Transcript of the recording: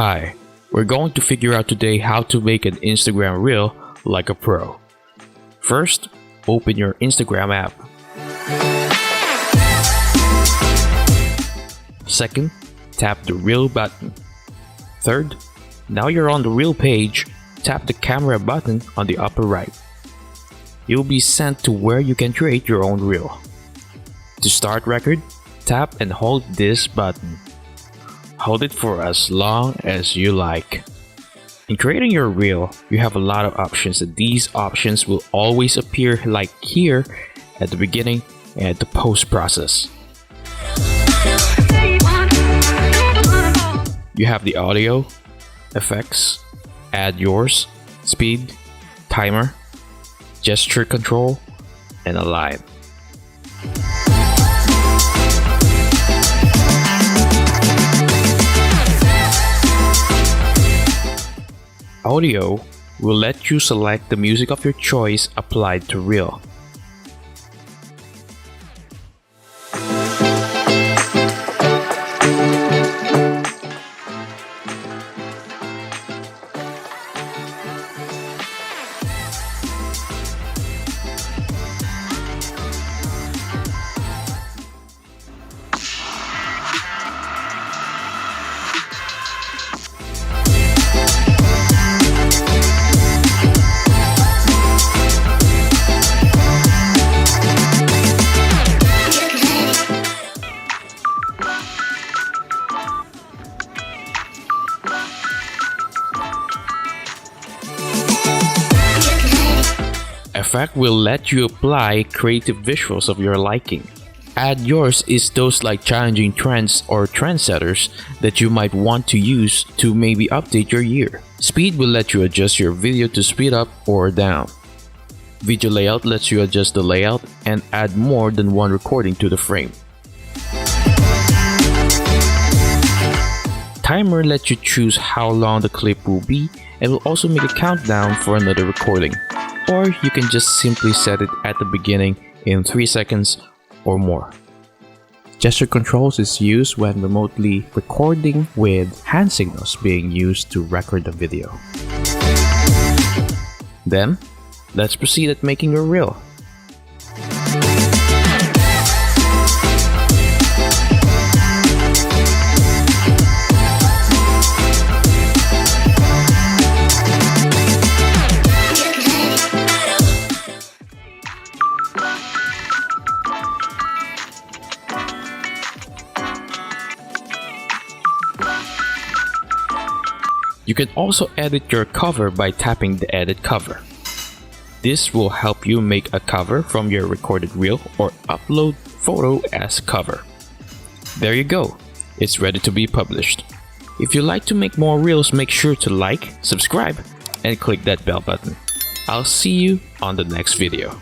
Hi, we're going to figure out today how to make an Instagram reel like a pro. First, open your Instagram app. Second, tap the reel button. Third, now you're on the reel page, tap the camera button on the upper right. You'll be sent to where you can create your own reel. To start record, tap and hold this button. Hold it for as long as you like. In creating your reel, you have a lot of options, and these options will always appear like here at the beginning and at the post process. You have the audio, effects, add yours, speed, timer, gesture control, and align. Audio will let you select the music of your choice applied to reel. Effect will let you apply creative visuals of your liking. Add yours is those like challenging trends or trendsetters that you might want to use to maybe update your year. Speed will let you adjust your video to speed up or down. Video layout lets you adjust the layout and add more than one recording to the frame. Timer lets you choose how long the clip will be and will also make a countdown for another recording. Or you can just simply set it at the beginning in 3 seconds or more. Gesture controls is used when remotely recording with hand signals being used to record the video. Then, let's proceed at making your reel. You can also edit your cover by tapping the edit cover. This will help you make a cover from your recorded reel or upload photo as cover. There you go, it's ready to be published. If you like to make more reels, make sure to like, subscribe, and click that bell button. I'll see you on the next video.